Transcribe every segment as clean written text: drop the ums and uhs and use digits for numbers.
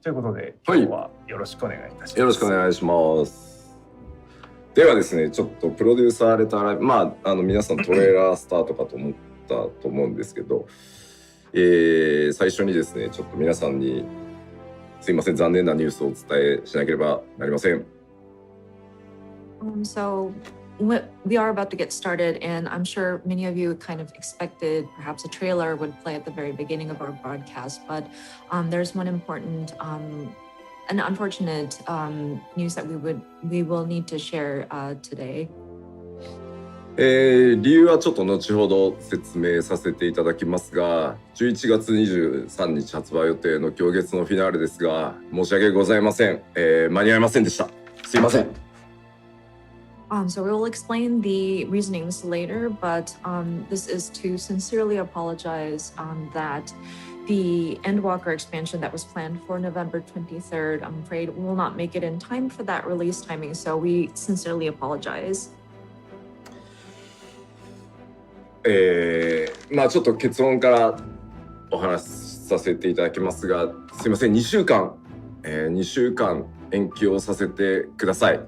ということで、はい今日はよろしくお願いいたします。よろしくお願いします。ではですね、ちょっとプロデューサーレター、皆さんトレーラースタートかと思ったと思うんですけど、最初にですね、ちょっと皆さんにすいません、残念なニュースをお伝えしなければなりません。So we are about to get started, and I'm sure many of you kind of expected perhaps a trailer would play at the very beginning of our broadcast, but there's one important an unfortunate news that we will need to share today. 理由はちょっと後ほど説明させていただきますが、11月23日発売予定の今日月のフィナーレですが、申し訳ございません。間に合いませんでした。すいません。So we will explain the reasonings later, but this is to sincerely apologize that the Endwalker expansion that was planned for November 23rd, I'm afraid will not make it in time for that release timing, so we sincerely apologize. ちょっと結論からお話しさせていただきますが、すいません、2週間延期をさせてください。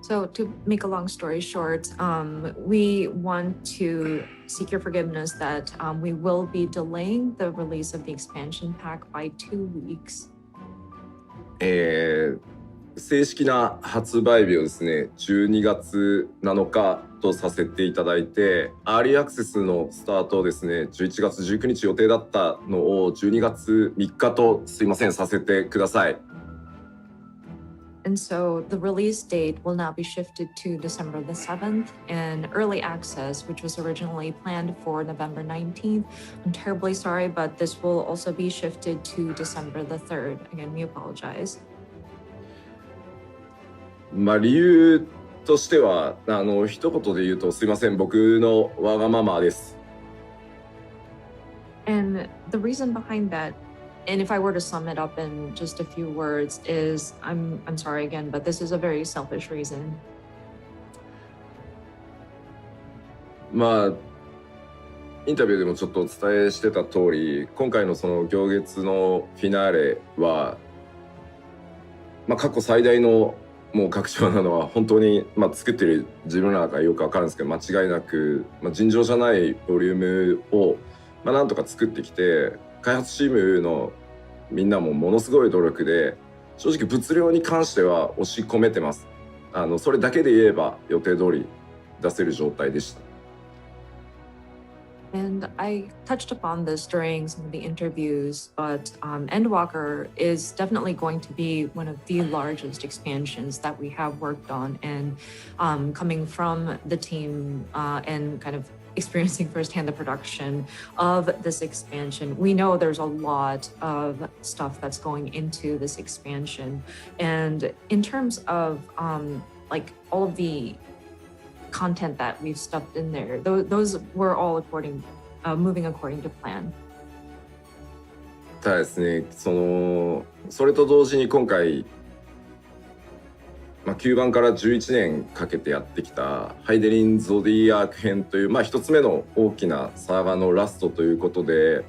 So to make a long story short, we want to seek your forgiveness that we will be delaying the release of the expansion pack by 2 weeks. 正式な発売日をですね、12月7日とさせていただいて、アーリーアクセスのスタートをですね、11月19日予定だったのを12月3日とすいません、させてください。And so the release date will now be shifted to December the 7th, and early access, which was originally planned for November 19th. I'm terribly sorry, but this will also be shifted to December the 3rd. Again, we apologize. 理由としては、一言で言うとすいません、僕のわがままです。And the reason behind that, and if I were to sum it up in just a few words, is I'm sorry again, but this is a very selfish reason. インタビューでもちょっとお伝えしてた通り、今回のその行月のフィナーレは、過去最大のもう拡張なのは本当に、作ってる自分らがよくわかるんですけど、間違いなく、尋常じゃないボリュームを、なんとか作ってきて、開発チームのみんなもものすごい努力で、正直物量に関しては押し込めてます。それだけで言えば予定通り出せる状態でした。And I touched upon this during some of the interviews, but Endwalker is definitely going to be one of the largest expansions that we have worked on. And coming from the team and kind of experiencing firsthand the production of this expansion, we know there's a lot of stuff that's going into this expansion. And in terms of like all of the content that we've stuffed in there, those were all moving according to plan. ただですね、それと同時に今回、9番から11年かけてやってきたハイデリン・ゾディアーク編という一つ目の大きなサーガのラストということで、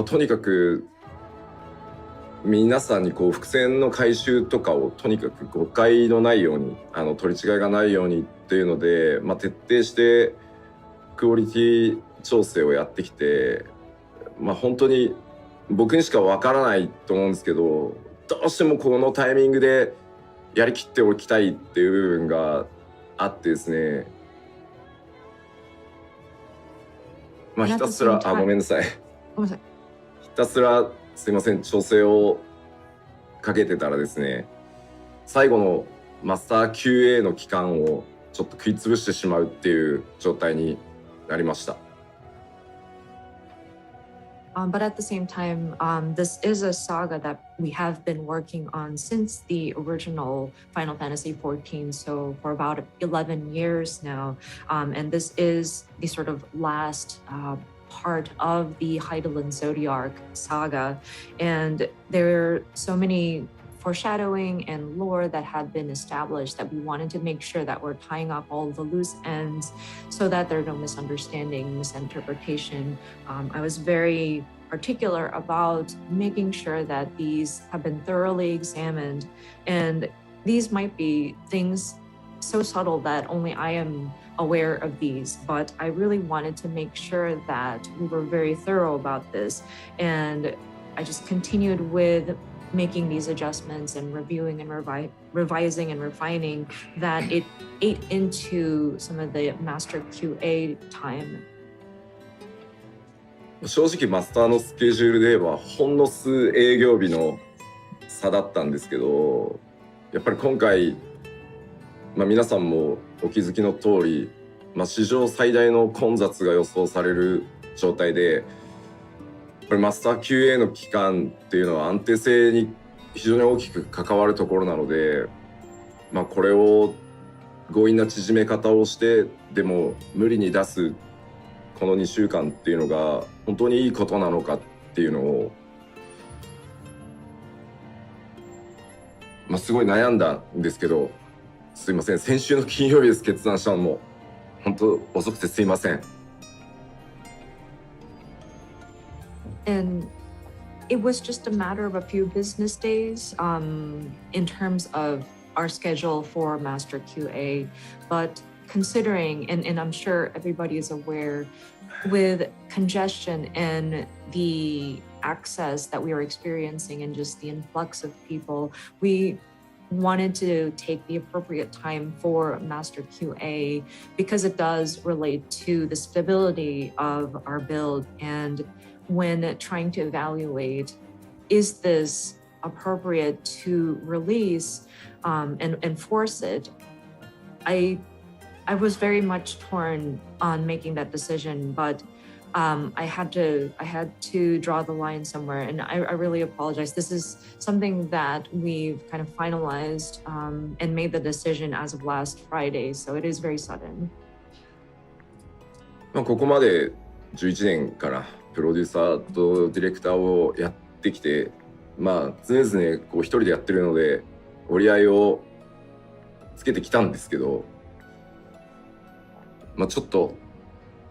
とにかく皆さんに伏線の回収とかをとにかく誤解のないように取り違いがないようにっていうので、徹底してクオリティ調整をやってきて、本当に僕にしかわからないと思うんですけど、どうしてもこのタイミングでやりきっておきたいっていう部分があってですね、ひたすらごめんなさい。ひたすらすいません、調整をかけてたらですね、最後のマスター QA の期間をちょっと食いつぶしてしまうっていう状態になりました。But at the same time, this is a saga that we have been working on since the original Final Fantasy XIV, so for about 11 years now. And this is the sort of last part of the Heidelin Zodiac saga. And there are so many foreshadowing and lore that had been established, that we wanted to make sure that we're tying up all the loose ends so that there are no misunderstanding, misinterpretation. I was very particular about making sure that these have been thoroughly examined, and these might be things so subtle that only I am aware of these, but I really wanted to make sure that we were very thorough about this, and I just continued with making these adjustments and reviewing and revising and refining that it ate into some of the master QA time. 正直マスターのスケジュールで言えばほんの数営業日の差だったんですけど、やっぱり今回、皆さんもお気づきの通り、史上最大の混雑が予想される状態で、やっぱりマスター QA の期間っていうのは安定性に非常に大きく関わるところなので、これを強引な縮め方をしてでも無理に出すこの2週間っていうのが本当にいいことなのかっていうのを、すごい悩んだんですけど、すいません、先週の金曜日です決断したのも本当遅くてすいません。And it was just a matter of a few business days in terms of our schedule for Master QA. But considering, and I'm sure everybody is aware, with congestion and the access that we are experiencing and just the influx of people, we wanted to take the appropriate time for Master QA because it does relate to the stability of our build. And when trying to evaluate, is this appropriate to release and enforce it, I was very much torn on making that decision, but I had to draw the line somewhere, and I really apologize. This is something that we've kind of finalized and made the decision as of last Friday, so it is very sudden. ここまで11年からプロデューサーとディレクターをやってきて、常々こう一人でやってるので折り合いをつけてきたんですけど、ちょっと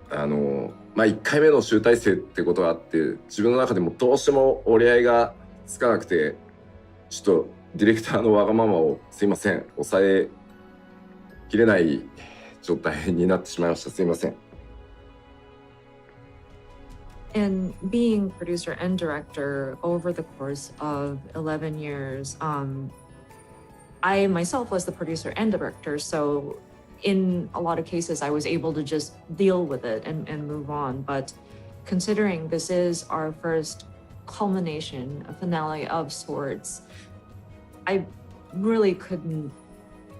1回目の集大成ってことがあって、自分の中でもどうしても折り合いがつかなくて、ちょっとディレクターのわがままをすいません、抑えきれない状態になってしまいました。すいません。And being producer and director over the course of 11 years, I myself was the producer and director, so in a lot of cases, I was able to just deal with it and move on. But considering this is our first culmination, a finale of sorts, I really couldn't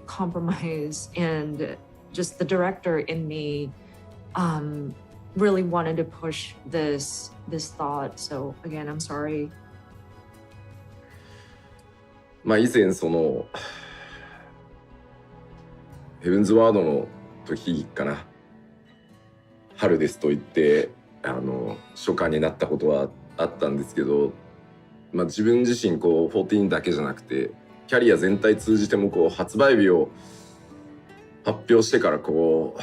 compromise. And just the director in me really wanted to push this thought. So again, I'm sorry. 以前そのヘブンズワードの時かな、春ですと言って初夏になったことはあったんですけど、自分自身こう14だけじゃなくてキャリア全体通じてもこう発売日を発表してからこ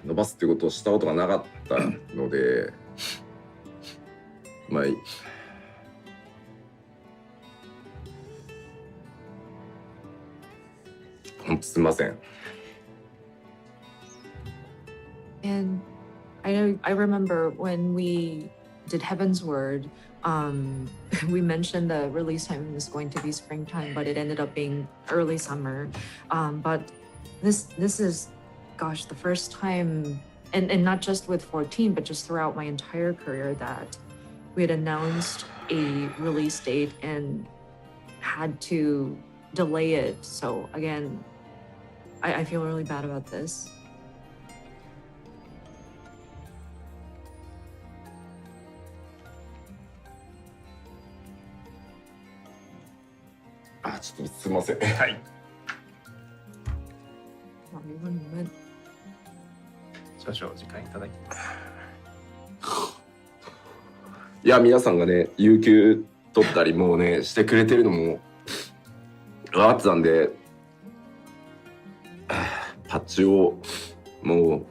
う伸ばすっていうことをしたことがなかったので、本当すみません。And I remember when we did Heaven's Word, we mentioned the release time was going to be springtime, but it ended up being early summer. But this is, gosh, the first time, and not just with 14, but just throughout my entire career, that we had announced a release date and had to delay it. So again, I feel really bad about this. ちょっとすみません。はい。少々時間いただきます。いや、皆さんがね、有給取ったりもうねしてくれてるのもあってたんで、パッチをも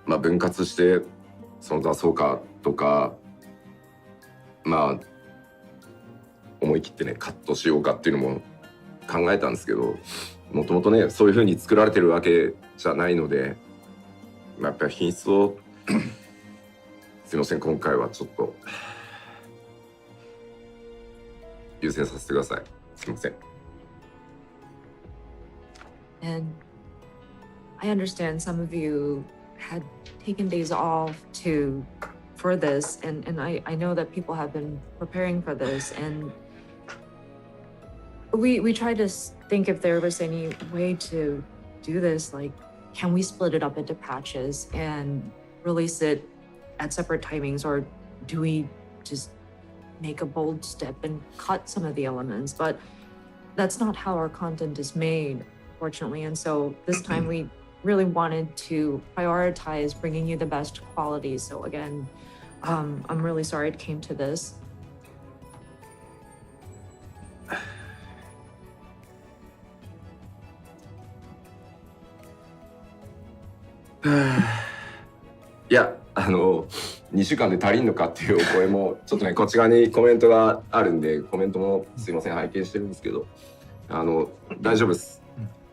う、分割して出そうかとか、思い切ってねカットしようかっていうのも考えたんですけど、もともとねそういう風に作られてるわけじゃないので、やっぱり品質をすいません、今回はちょっと優先させてください。すいません。And I understand some of you had taken days off for this, and I know that people have been preparing for this, and we tried to think if there was any way to do this, like, can we split it up into patches and release it at separate timings, or do we just make a bold step and cut some of the elements? But that's not how our content is made, fortunately. And so this time we really wanted to prioritize bringing you the best quality. So again, I'm really sorry it came to this. Yeah. 2週間で足りんのかっていうお声もちょっとねこっち側にコメントがあるんで、コメントもすいません拝見してるんですけど、大丈夫です。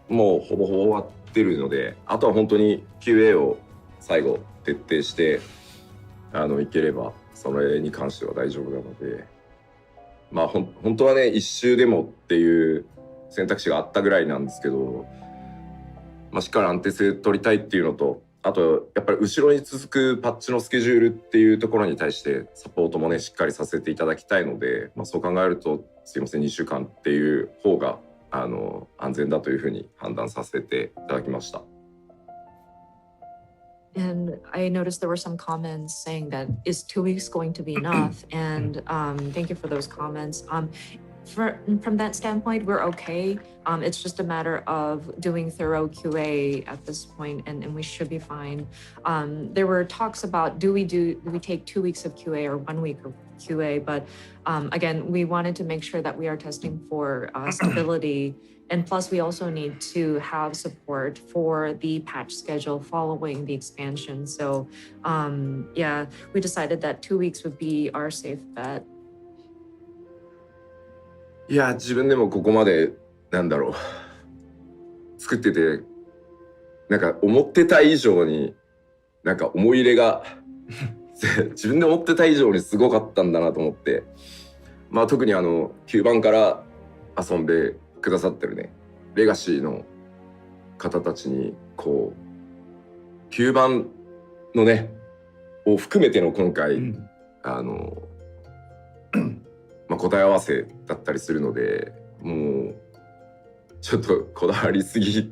もうほぼほぼ終わってるので、あとは本当に QA を最後徹底していければそれに関しては大丈夫なので、本当はね1周でもっていう選択肢があったぐらいなんですけど、しっかり安定性取りたいっていうのと、あとやっぱり後ろに続くパッチのスケジュールっていうところに対してサポートもねしっかりさせていただきたいので、そう考えるとすいません2週間っていう方が安全だというふうに判断させていただきました。And I noticed there were some comments saying that is 2 weeks going to be enough? And thank you for those comments. From that standpoint, we're okay. It's just a matter of doing thorough QA at this point, and we should be fine. There were talks about do we take 2 weeks of QA or 1 week of QA, but again, we wanted to make sure that we are testing for stability. And plus, we also need to have support for the patch schedule following the expansion. So yeah, we decided that 2 weeks would be our safe bet. いや自分でもここまで作ってて思ってた以上に思い入れが自分で思ってた以上にすごかったんだなと思って、特に9番から遊んでくださってるねレガシーの方たちに9番のねを含めての今回、答え合わせだったりするので、もうちょっとこだわりすぎ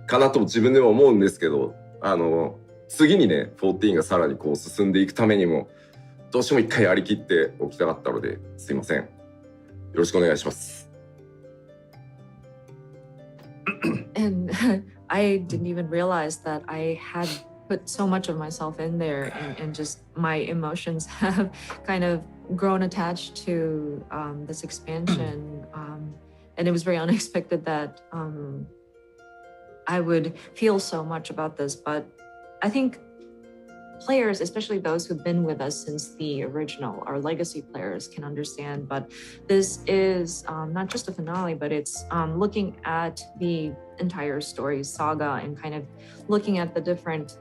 かなと自分でも思うんですけど、次にね14がさらに進んでいくためにもどうしても一回やりきっておきたかったので、すいません、よろしくお願いします。And I didn't even realize that I had put so much of myself in there, and just my emotions have kind of grown attached to this expansion, and it was very unexpected that I would feel so much about this. But I think players, especially those who've been with us since the original, our legacy players, can understand. But this is not just a finale, but it's looking at the entire story saga and kind of looking at the different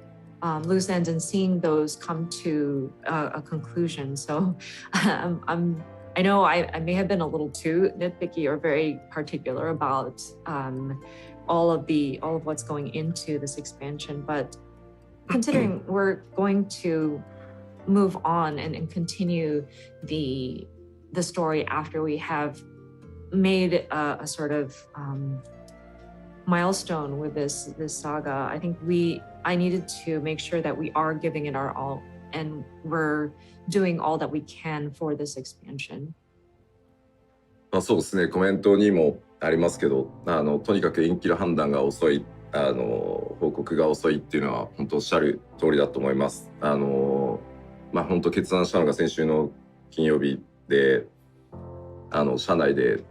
loose ends and seeing those come to a conclusion. So I know I may have been a little too nitpicky or very particular about all of what's going into this expansion, but considering we're going to move on and continue the story after we have made a sort of milestone with this saga, I think I needed to make sure that we are giving it our all and we're doing all that we can for this expansion. そうですね、コメントにもありますけど、とにかく延期の判断が遅い、報告が遅いっていうのは本当おっしゃる通りだと思います。本当決断したのが先週の金曜日で、社内で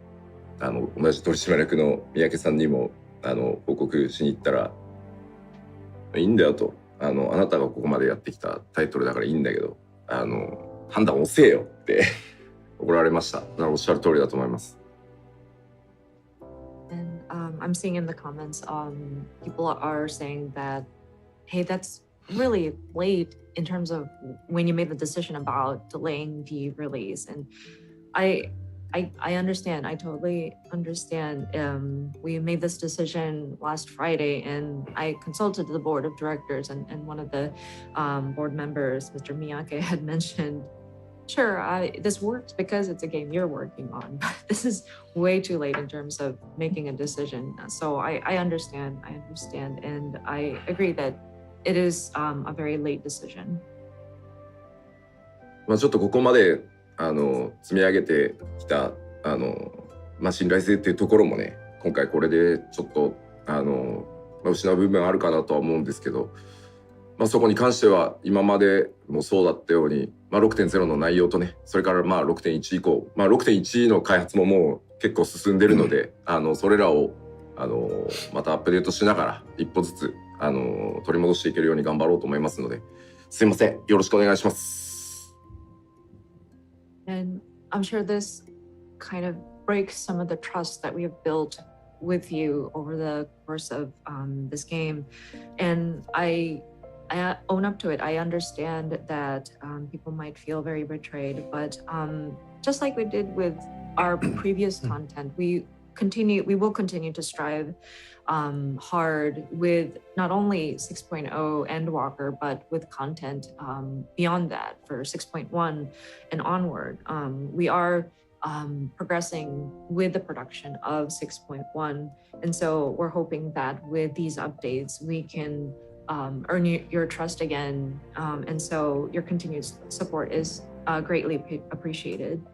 同じ取締役の三宅さんにも報告しに行ったら、いいんだよと、あなたがここまでやってきたタイトルだからいいんだけど、判断遅えよって怒られました。おっしゃる通りだと思います。And I'm seeing in the comments, people are saying that, hey, that's really late in terms of when you made the decision about delaying the release. And I understand. I totally understand. We made this decision last Friday, and I consulted the board of directors, and one of the board members, Mr. Miyake, had mentioned, sure, this works because it's a game you're working on, but this is way too late in terms of making a decision. So I understand, and I agree that it is a very late decision. ちょっとここまで積み上げてきた信頼性っていうところもね、今回これでちょっと失う部分あるかなとは思うんですけど、そこに関しては今までもそうだったように、6.0 の内容とね、それから6.1 以降、6.1 の開発ももう結構進んでるので、それらをまたアップデートしながら一歩ずつ取り戻していけるように頑張ろうと思いますので、すいません、よろしくお願いします。And I'm sure this kind of breaks some of the trust that we have built with you over the course of this game. And I own up to it. I understand that people might feel very betrayed, but just like we did with our previous content, we will continue to strive hard with not only 6.0 Endwalker, but with content beyond that for 6.1 and onward. We are progressing with the production of 6.1. And so we're hoping that with these updates, we can earn your trust again. And so your continued support is greatly appreciated.